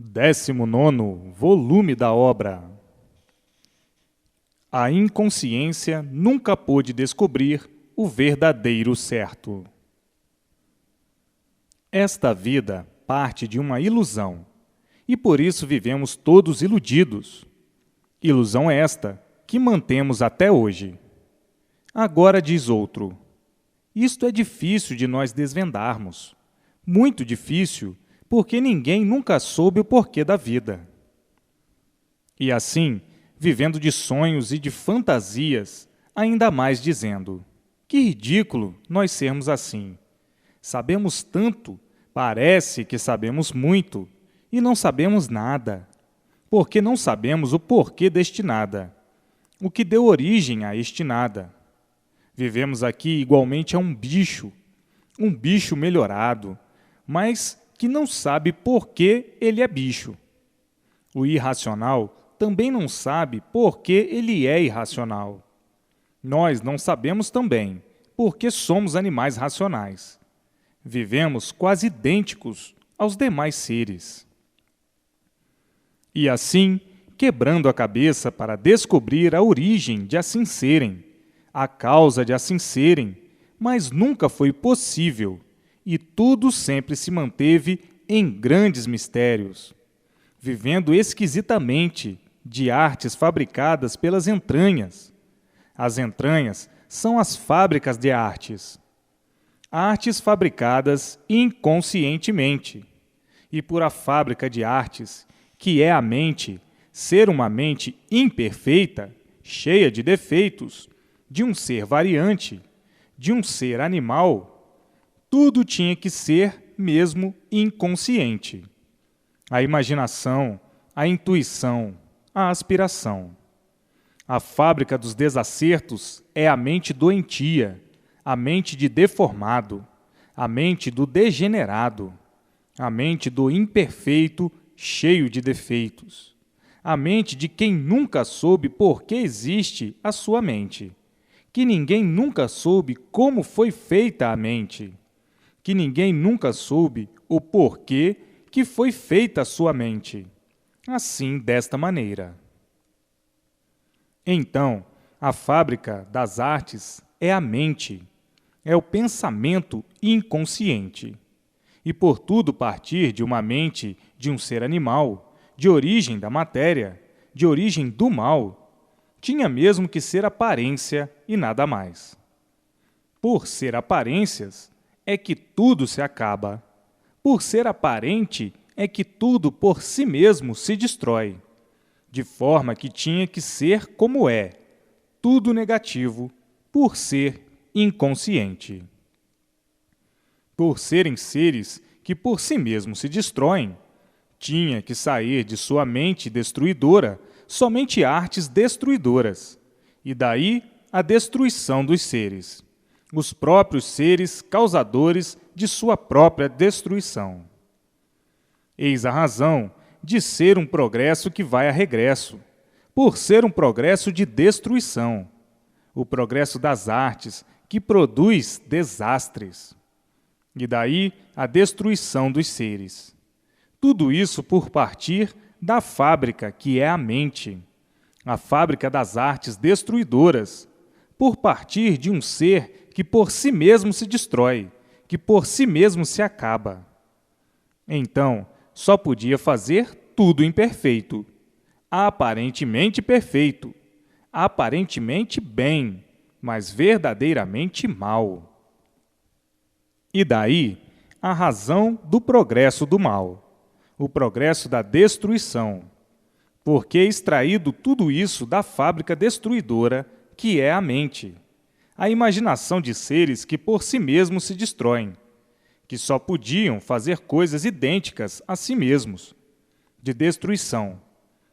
19º volume da obra. A inconsciência nunca pôde descobrir o verdadeiro certo. Esta vida parte de uma ilusão, e por isso vivemos todos iludidos. Ilusão esta que mantemos até hoje. Agora diz outro: isto é difícil de nós desvendarmos. Muito difícil, porque ninguém nunca soube o porquê da vida. E assim, vivendo de sonhos e de fantasias, ainda mais dizendo: que ridículo nós sermos assim. Sabemos tanto, parece que sabemos muito, e não sabemos nada, porque não sabemos o porquê deste nada, o que deu origem a este nada. Vivemos aqui igualmente a um bicho melhorado, mas que não sabe por que ele é bicho. O irracional também não sabe por que ele é irracional. Nós não sabemos também porque somos animais racionais. Vivemos quase idênticos aos demais seres. E assim, quebrando a cabeça para descobrir a origem de assim serem, a causa de assim serem, mas nunca foi possível, e tudo sempre se manteve em grandes mistérios, vivendo esquisitamente de artes fabricadas pelas entranhas. As entranhas são as fábricas de artes. Artes fabricadas inconscientemente. E por a fábrica de artes, que é a mente, ser uma mente imperfeita, cheia de defeitos, de um ser variante, de um ser animal, tudo tinha que ser mesmo inconsciente. A imaginação, a intuição, a aspiração. A fábrica dos desacertos é a mente doentia, a mente de deformado, a mente do degenerado, a mente do imperfeito cheio de defeitos, a mente de quem nunca soube por que existe a sua mente, que ninguém nunca soube como foi feita a mente, que ninguém nunca soube o porquê que foi feita a sua mente, assim desta maneira. Então, a fábrica das artes é a mente, é o pensamento inconsciente. E por tudo partir de uma mente de um ser animal, de origem da matéria, de origem do mal, tinha mesmo que ser aparência e nada mais. Por ser aparências, é que tudo se acaba. Por ser aparente, é que tudo por si mesmo se destrói. De forma que tinha que ser como é, tudo negativo, por ser inconsciente. Por serem seres que por si mesmos se destroem, tinha que sair de sua mente destruidora somente artes destruidoras, e daí a destruição dos seres, os próprios seres causadores de sua própria destruição. Eis a razão de ser um progresso que vai a regresso, por ser um progresso de destruição, o progresso das artes que produz desastres, e daí a destruição dos seres. Tudo isso por partir da fábrica que é a mente, a fábrica das artes destruidoras, por partir de um ser que por si mesmo se destrói, que por si mesmo se acaba. Então, só podia fazer tudo imperfeito, aparentemente perfeito, aparentemente bem, mas verdadeiramente mal. E daí a razão do progresso do mal, o progresso da destruição, porque extraído tudo isso da fábrica destruidora que é a mente, a imaginação de seres que por si mesmos se destroem, que só podiam fazer coisas idênticas a si mesmos, de destruição.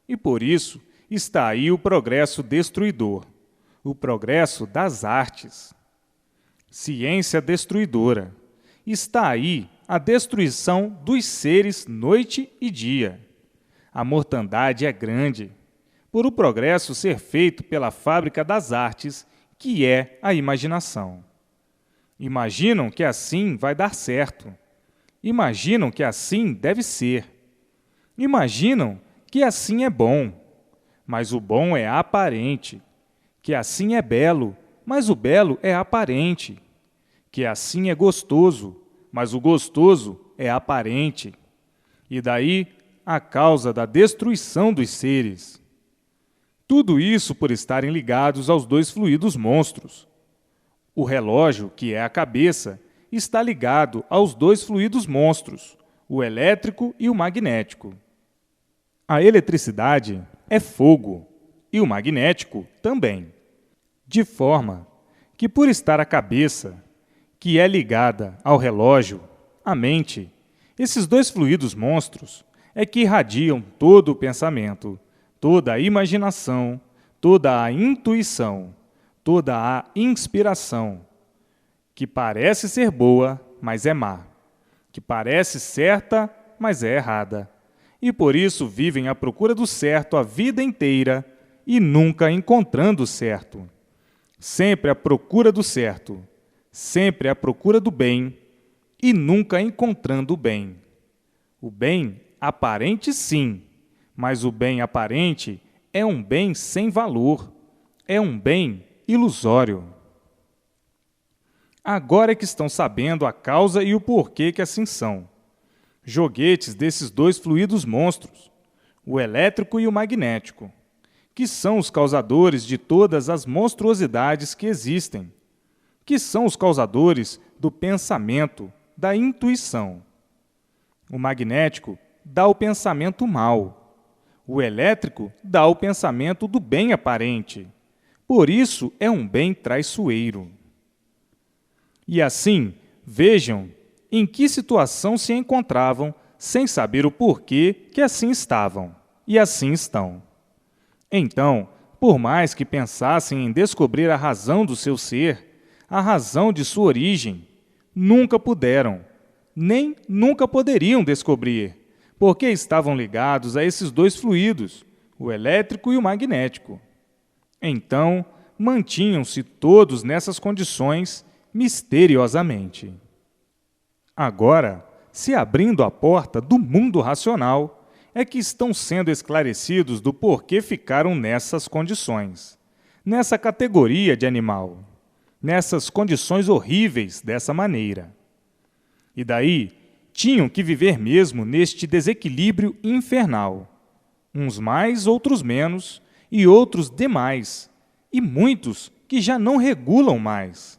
E por isso está aí o progresso destruidor, o progresso das artes. Ciência destruidora. Está aí a destruição dos seres noite e dia. A mortandade é grande, por o progresso ser feito pela fábrica das artes, que é a imaginação. Imaginam que assim vai dar certo. Imaginam que assim deve ser. Imaginam que assim é bom, mas o bom é aparente, que assim é belo, mas o belo é aparente, que assim é gostoso, mas o gostoso é aparente. E daí a causa da destruição dos seres. Tudo isso por estarem ligados aos dois fluidos monstros. O relógio, que é a cabeça, está ligado aos dois fluidos monstros, o elétrico e o magnético. A eletricidade é fogo e o magnético também. De forma que, por estar a cabeça, que é ligada ao relógio, a mente, esses dois fluidos monstros é que irradiam todo o pensamento, toda a imaginação, toda a intuição, toda a inspiração, que parece ser boa, mas é má, que parece certa, mas é errada. E por isso vivem à procura do certo a vida inteira e nunca encontrando o certo. Sempre à procura do certo, sempre à procura do bem e nunca encontrando o bem. O bem aparente sim, mas o bem aparente é um bem sem valor, é um bem ilusório. Agora é que estão sabendo a causa e o porquê que assim são. Joguetes desses dois fluidos monstros, o elétrico e o magnético, que são os causadores de todas as monstruosidades que existem, que são os causadores do pensamento, da intuição. O magnético dá o pensamento mau, o elétrico dá o pensamento do bem aparente. Por isso é um bem traiçoeiro. E assim, vejam em que situação se encontravam, sem saber o porquê que assim estavam, e assim estão. Então, por mais que pensassem em descobrir a razão do seu ser, a razão de sua origem, nunca puderam, nem nunca poderiam descobrir, porque estavam ligados a esses dois fluidos, o elétrico e o magnético. Então, mantinham-se todos nessas condições misteriosamente. Agora, se abrindo a porta do mundo racional, é que estão sendo esclarecidos do porquê ficaram nessas condições, nessa categoria de animal, nessas condições horríveis dessa maneira. E daí, tinham que viver mesmo neste desequilíbrio infernal, uns mais, outros menos, e outros demais, e muitos que já não regulam mais.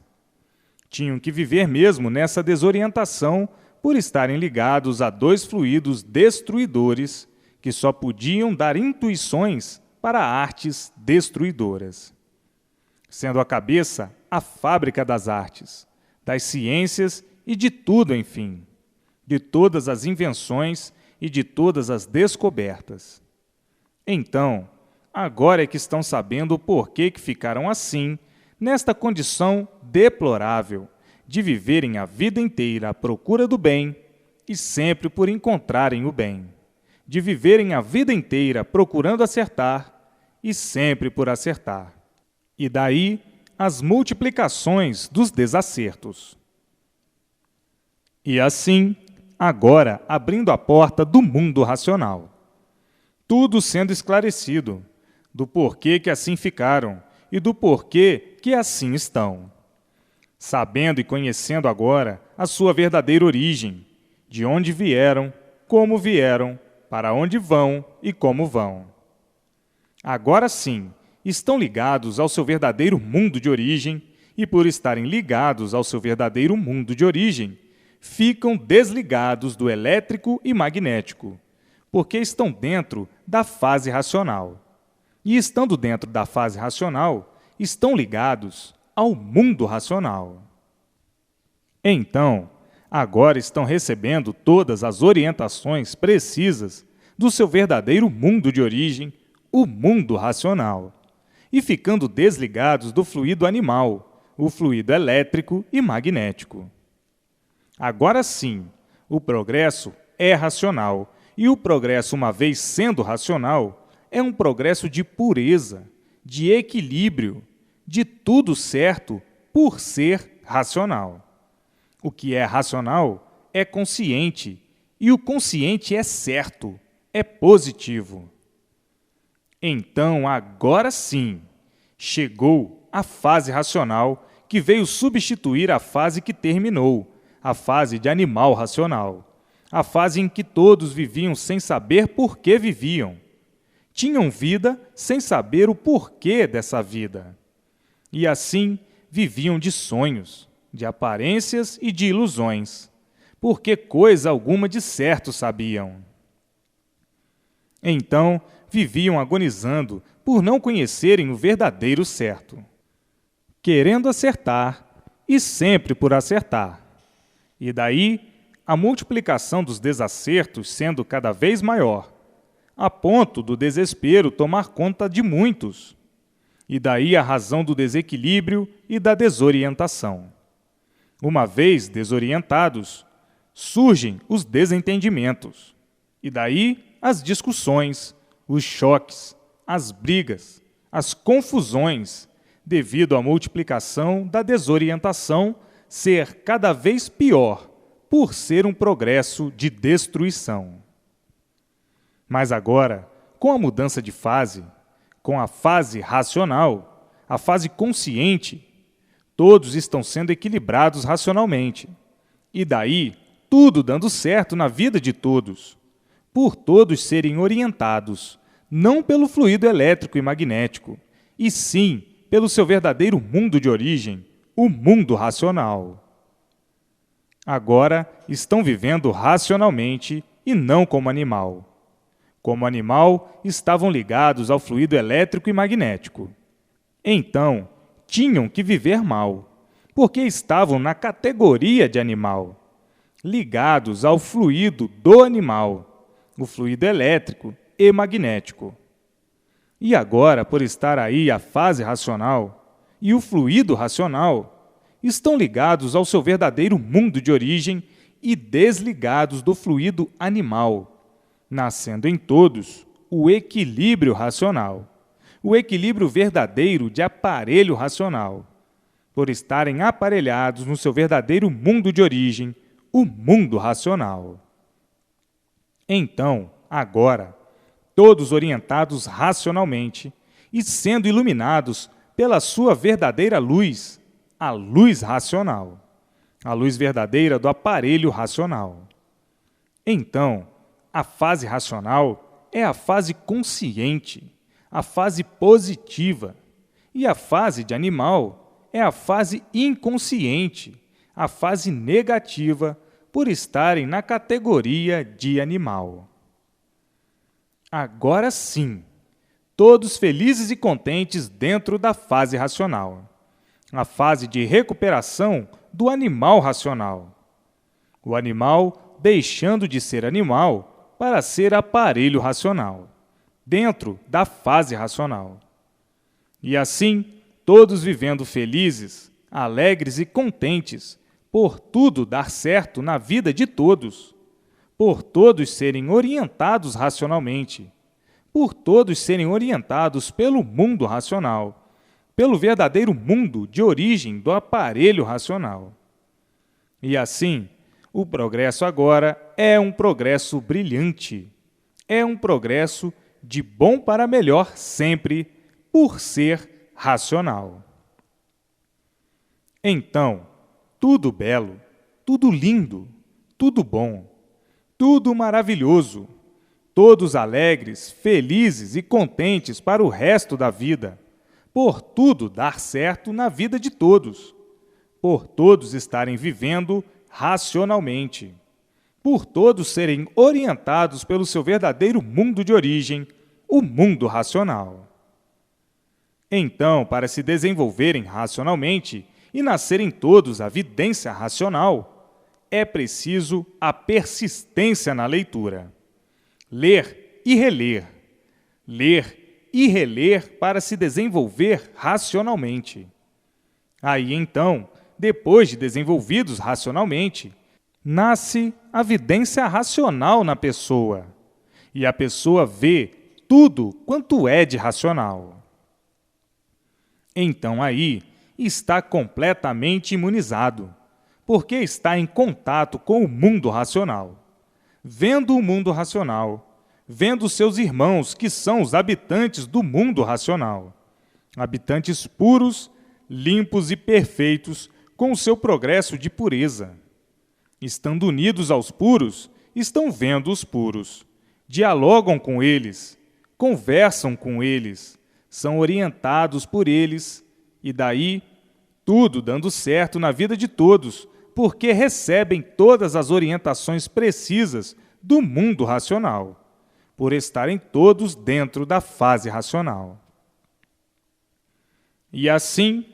Tinham que viver mesmo nessa desorientação por estarem ligados a dois fluidos destruidores que só podiam dar intuições para artes destruidoras. Sendo a cabeça a fábrica das artes, das ciências e de tudo, enfim, de todas as invenções e de todas as descobertas. Então, agora é que estão sabendo o porquê que ficaram assim, nesta condição deplorável de viverem a vida inteira à procura do bem e sempre por encontrarem o bem, de viverem a vida inteira procurando acertar e sempre por acertar. E daí as multiplicações dos desacertos. E assim, agora abrindo a porta do mundo racional, tudo sendo esclarecido, do porquê que assim ficaram e do porquê que assim estão. Sabendo e conhecendo agora a sua verdadeira origem, de onde vieram, para onde vão e como vão. Agora sim, estão ligados ao seu verdadeiro mundo de origem e, por estarem ligados ao seu verdadeiro mundo de origem, ficam desligados do elétrico e magnético, porque estão dentro da fase racional. E, estando dentro da fase racional, estão ligados ao mundo racional. Então, agora estão recebendo todas as orientações precisas do seu verdadeiro mundo de origem, o mundo racional, e ficando desligados do fluido animal, o fluido elétrico e magnético. Agora sim, o progresso é racional, e o progresso, uma vez sendo racional, é um progresso de pureza, de equilíbrio, de tudo certo por ser racional. O que é racional é consciente, e o consciente é certo, é positivo. Então, agora sim, chegou a fase racional que veio substituir a fase que terminou, a fase de animal racional, a fase em que todos viviam sem saber por que viviam. Tinham vida sem saber o porquê dessa vida. E assim viviam de sonhos, de aparências e de ilusões, porque coisa alguma de certo sabiam. Então viviam agonizando por não conhecerem o verdadeiro certo, querendo acertar e sempre por acertar. E daí a multiplicação dos desacertos sendo cada vez maior, a ponto do desespero tomar conta de muitos. E daí a razão do desequilíbrio e da desorientação. Uma vez desorientados, surgem os desentendimentos. E daí as discussões, os choques, as brigas, as confusões, devido à multiplicação da desorientação ser cada vez pior, por ser um progresso de destruição. Mas agora, com a mudança de fase, com a fase racional, a fase consciente, todos estão sendo equilibrados racionalmente. E daí, tudo dando certo na vida de todos, por todos serem orientados, não pelo fluido elétrico e magnético, e sim pelo seu verdadeiro mundo de origem, o mundo racional. Agora estão vivendo racionalmente e não como animal. Como animal, estavam ligados ao fluido elétrico e magnético. Então, tinham que viver mal, porque estavam na categoria de animal, ligados ao fluido do animal, o fluido elétrico e magnético. E agora, por estar aí a fase racional e o fluido racional, estão ligados ao seu verdadeiro mundo de origem e desligados do fluido animal, nascendo em todos o equilíbrio racional, o equilíbrio verdadeiro de aparelho racional, por estarem aparelhados no seu verdadeiro mundo de origem, o mundo racional. Então, agora, todos orientados racionalmente e sendo iluminados pela sua verdadeira luz, a luz racional, a luz verdadeira do aparelho racional. Então, a fase racional é a fase consciente, a fase positiva, e a fase de animal é a fase inconsciente, a fase negativa, por estarem na categoria de animal. Agora sim, todos felizes e contentes dentro da fase racional, a fase de recuperação do animal racional. O animal deixando de ser animal para ser aparelho racional, dentro da fase racional. E assim, todos vivendo felizes, alegres e contentes, por tudo dar certo na vida de todos, por todos serem orientados racionalmente, por todos serem orientados pelo mundo racional, pelo verdadeiro mundo de origem do aparelho racional. E assim, o progresso agora é um progresso brilhante, é um progresso de bom para melhor sempre, por ser racional. Então, tudo belo, tudo lindo, tudo bom, tudo maravilhoso, todos alegres, felizes e contentes para o resto da vida, por tudo dar certo na vida de todos, por todos estarem vivendo racionalmente, por todos serem orientados pelo seu verdadeiro mundo de origem, o mundo racional. Então, para se desenvolverem racionalmente e nascerem todos a vidência racional, é preciso a persistência na leitura. Ler e reler. Ler e reler para se desenvolver racionalmente. Aí, então, depois de desenvolvidos racionalmente, nasce a vidência racional na pessoa, e a pessoa vê tudo quanto é de racional. Então aí está completamente imunizado, porque está em contato com o mundo racional, vendo o mundo racional, vendo seus irmãos, que são os habitantes do mundo racional, habitantes puros, limpos e perfeitos, com o seu progresso de pureza. Estando unidos aos puros, estão vendo os puros, dialogam com eles, conversam com eles, são orientados por eles, e daí tudo dando certo na vida de todos, porque recebem todas as orientações precisas do mundo racional, por estarem todos dentro da fase racional. E assim,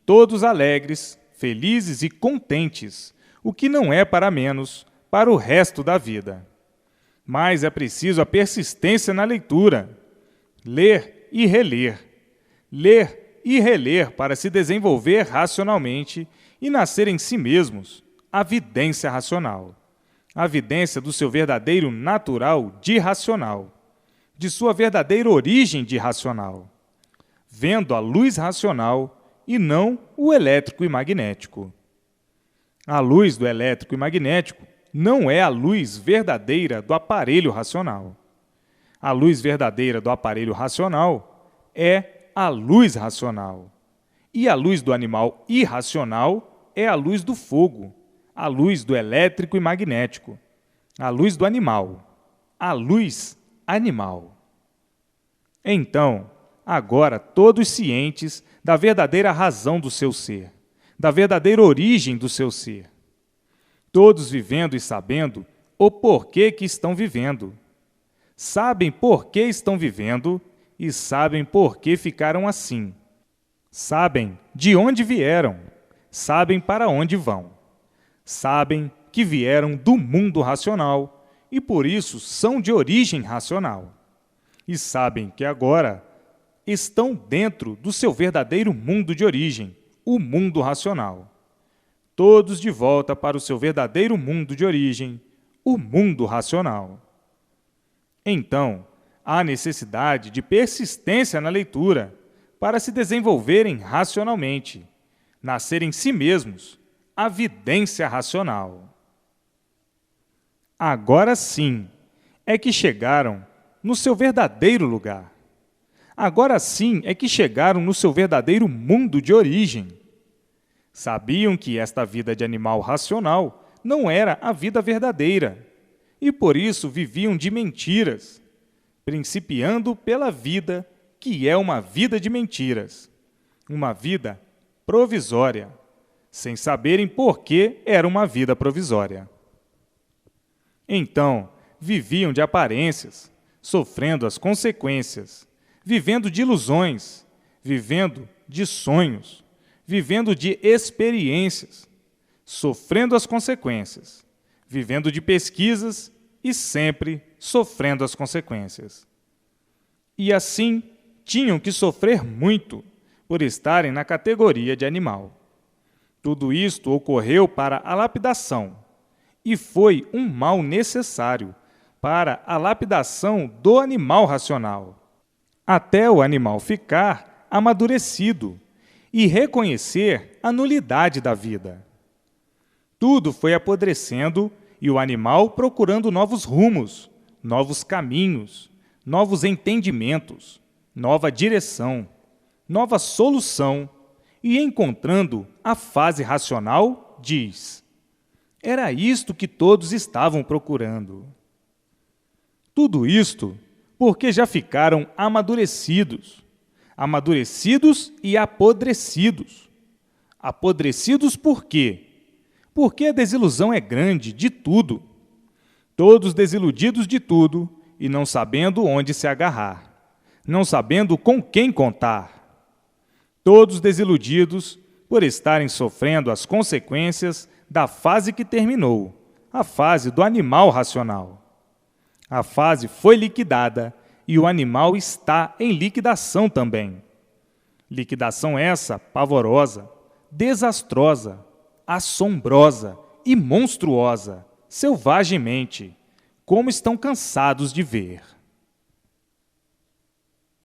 todos alegres, felizes e contentes, o que não é para menos para o resto da vida. Mas é preciso a persistência na leitura, ler e reler para se desenvolver racionalmente e nascer em si mesmos a vidência racional, a vidência do seu verdadeiro natural de racional, de sua verdadeira origem de racional, vendo a luz racional e não o elétrico e magnético. A luz do elétrico e magnético não é a luz verdadeira do aparelho racional. A luz verdadeira do aparelho racional é a luz racional. E a luz do animal irracional é a luz do fogo, a luz do elétrico e magnético, a luz do animal, a luz animal. Então, agora todos cientes da verdadeira razão do seu ser, da verdadeira origem do seu ser, todos vivendo e sabendo o porquê que estão vivendo, sabem por que estão vivendo e sabem por que ficaram assim, sabem de onde vieram, sabem para onde vão, sabem que vieram do mundo racional e por isso são de origem racional, e sabem que agora estão dentro do seu verdadeiro mundo de origem, o mundo racional. Todos de volta para o seu verdadeiro mundo de origem, o mundo racional. Então, há necessidade de persistência na leitura para se desenvolverem racionalmente, nascer em si mesmos a vidência racional. Agora sim é que chegaram no seu verdadeiro lugar. Agora sim é que chegaram no seu verdadeiro mundo de origem. Sabiam que esta vida de animal racional não era a vida verdadeira, e por isso viviam de mentiras, principiando pela vida que é uma vida de mentiras, uma vida provisória, sem saberem por que era uma vida provisória. Então, viviam de aparências, sofrendo as consequências, vivendo de ilusões, vivendo de sonhos, vivendo de experiências, sofrendo as consequências, vivendo de pesquisas e sempre sofrendo as consequências. E assim tinham que sofrer muito por estarem na categoria de animal. Tudo isto ocorreu para a lapidação, e foi um mal necessário para a lapidação do animal racional, até o animal ficar amadurecido e reconhecer a nulidade da vida. Tudo foi apodrecendo e o animal procurando novos rumos, novos caminhos, novos entendimentos, nova direção, nova solução, e encontrando a fase racional, diz: era isto que todos estavam procurando. Tudo isto porque já ficaram amadurecidos, amadurecidos e apodrecidos. Apodrecidos por quê? Porque a desilusão é grande de tudo. Todos desiludidos de tudo e não sabendo onde se agarrar, não sabendo com quem contar. Todos desiludidos por estarem sofrendo as consequências da fase que terminou, a fase do animal racional. A fase foi liquidada e o animal está em liquidação também. Liquidação essa pavorosa, desastrosa, assombrosa e monstruosa, selvagemente, como estão cansados de ver.